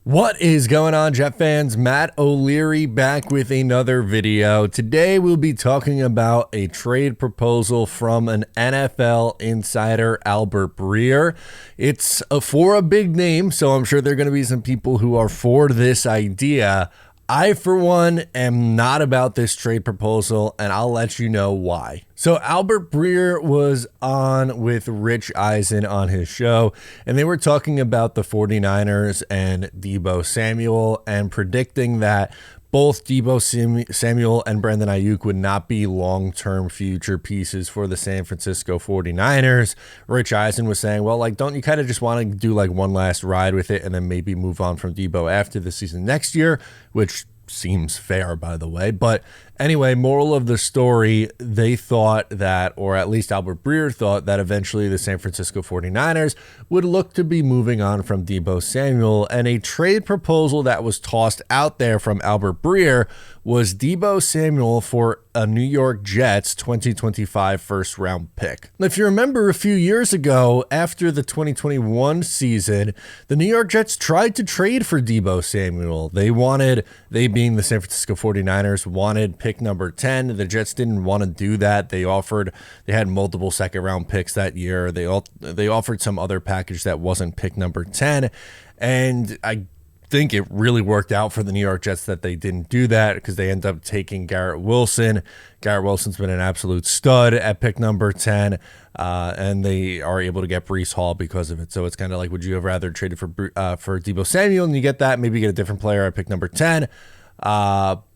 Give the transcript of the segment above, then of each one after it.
What is going on, Jet fans? Matt O'Leary back with another video. Today we'll be talking about a trade proposal from an NFL insider, Albert Breer. It's for a big name, so I'm sure there are going to be some people who are for this idea. I, for one, am not about this trade proposal, and I'll let you know why. So Albert Breer was on with Rich Eisen on his show, and they were talking about the 49ers and Deebo Samuel and predicting that both Deebo Samuel and Brandon Ayuk would not be long-term future pieces for the San Francisco 49ers. Rich Eisen was saying, well, don't you kind of just want to do one last ride with it and then maybe move on from Deebo after the season next year, which seems fair, by the way. But anyway, moral of the story, they thought that, or at least Albert Breer thought that eventually the San Francisco 49ers would look to be moving on from Deebo Samuel, and a trade proposal that was tossed out there from Albert Breer was Deebo Samuel for a New York Jets 2025 first round pick. Now, if you remember a few years ago, after the 2021 season, the New York Jets tried to trade for Deebo Samuel. They being the San Francisco 49ers, wanted pick number 10. The Jets didn't want to do that. They had multiple second round picks that year. They offered some other package that wasn't pick number 10. And I think it really worked out for the New York Jets that they didn't do that, because they end up taking Garrett Wilson. Garrett Wilson's been an absolute stud at pick number 10, and they are able to get Breece Hall because of it. So it's kind of like, would you have rather traded for Deebo Samuel and you get that, maybe get a different player at pick number 10?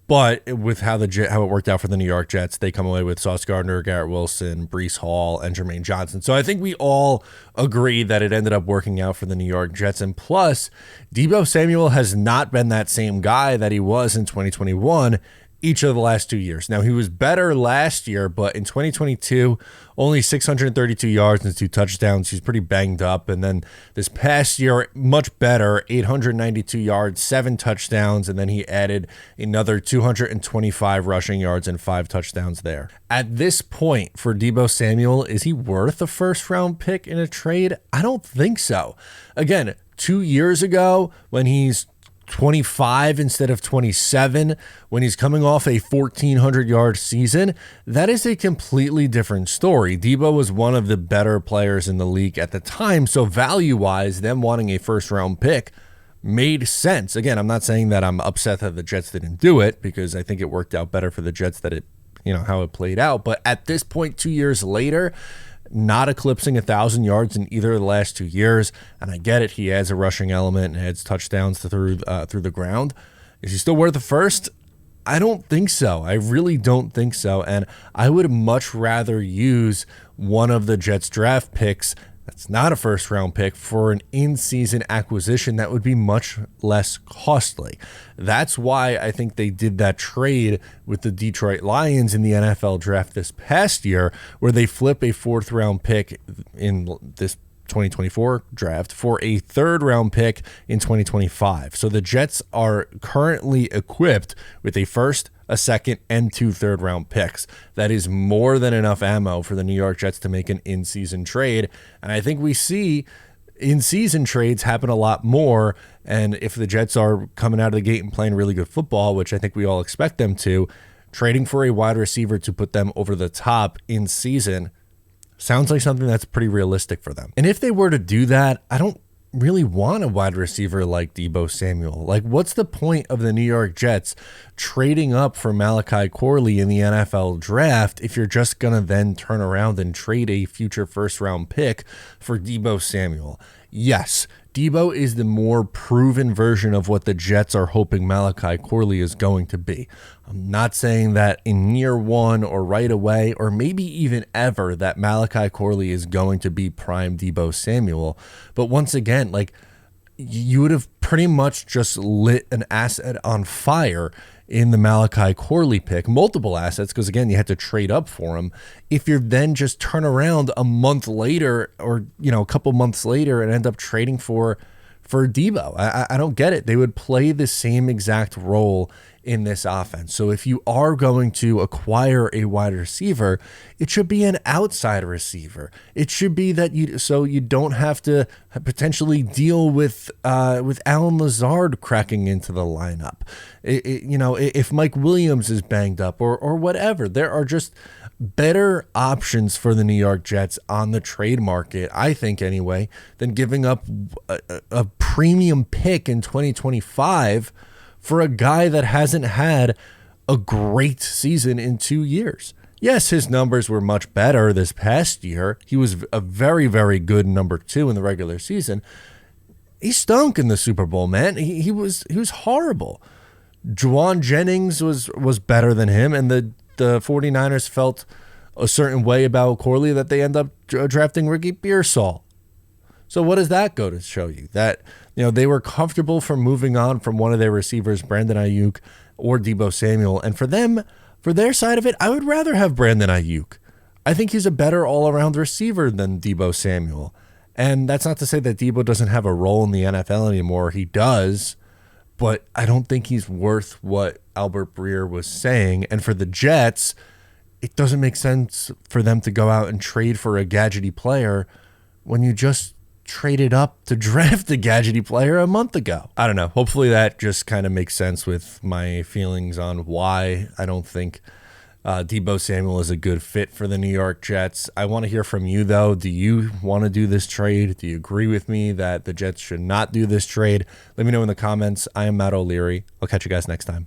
But with how it worked out for the New York Jets, they come away with Sauce Gardner, Garrett Wilson, Breece Hall, and Jermaine Johnson. So I think we all agree that it ended up working out for the New York Jets. And plus, Deebo Samuel has not been that same guy that he was in 2021 each of the last 2 years. Now, he was better last year, but in 2022, only 632 yards and 2 touchdowns. He's pretty banged up. And then this past year, much better, 892 yards, 7 touchdowns, and then he added another 225 rushing yards and 5 touchdowns there. At this point for Deebo Samuel, is he worth a first-round pick in a trade? I don't think so. Again, 2 years ago, when he's 25 instead of 27, when he's coming off a 1,400-yard season, that is a completely different story. Deebo was one of the better players in the league at the time, so value-wise, them wanting a first-round pick made sense. Again, I'm not saying that I'm upset that the Jets didn't do it, because I think it worked out better for the Jets how it played out. But at this point, 2 years later, not eclipsing 1,000 yards in either of the last 2 years, and I get it, he adds a rushing element and adds touchdowns through the ground. Is he still worth the first? I don't think so. I really don't think so, and I would much rather use one of the Jets draft picks that's not a first round pick for an in-season acquisition that would be much less costly. That's why I think they did that trade with the Detroit Lions in the NFL draft this past year, where they flip a 4th round pick in this 2024 draft for a 3rd round pick in 2025. So the Jets are currently equipped with a 1st, a 2nd, and 2 3rd round picks. That is more than enough ammo for the New York Jets to make an in-season trade. And I think we see in-season trades happen a lot more. And if the Jets are coming out of the gate and playing really good football, which I think we all expect them to, trading for a wide receiver to put them over the top in season sounds like something that's pretty realistic for them. And if they were to do that, I don't really want a wide receiver like Deebo Samuel. What's the point of the New York Jets trading up for Malachi Corley in the NFL draft if you're just going to then turn around and trade a future first-round pick for Deebo Samuel? Yes, Deebo is the more proven version of what the Jets are hoping Malachi Corley is going to be. I'm not saying that in year one or right away, or maybe even ever, that Malachi Corley is going to be prime Deebo Samuel. But once again, you would have pretty much just lit an asset on fire in the Malachi Corley pick, multiple assets, because again, you had to trade up for him. If you're then just turn around a month later, or a couple months later, and end up trading for Deebo, I don't get it. They would play the same exact role in this offense. So if you are going to acquire a wide receiver, it should be an outside receiver. It should be that you don't have to potentially deal with Alan Lazard cracking into the lineup. If Mike Williams is banged up or whatever, there are just better options for the New York Jets on the trade market, I think anyway, than giving up a premium pick in 2025 for a guy that hasn't had a great season in 2 years. Yes, his numbers were much better this past year. He was a very, very good number 2 in the regular season. He stunk in the Super Bowl, man. He was horrible. Juwan Jennings was better than him, and the 49ers felt a certain way about Corley that they end up drafting Ricky Pearsall. So what does that go to show you? That they were comfortable for moving on from one of their receivers, Brandon Ayuk or Deebo Samuel. And for their side of it, I would rather have Brandon Ayuk. I think he's a better all-around receiver than Deebo Samuel. And that's not to say that Deebo doesn't have a role in the NFL anymore. He does. But I don't think he's worth what Albert Breer was saying. And for the Jets, it doesn't make sense for them to go out and trade for a gadgety player when you just traded up to draft a gadgety player a month ago. I don't know. Hopefully that just kind of makes sense with my feelings on why I don't think Deebo Samuel is a good fit for the New York Jets. I want to hear from you, though. Do you want to do this trade? Do you agree with me that the Jets should not do this trade? Let me know in the comments. I am Matt O'Leary. I'll catch you guys next time.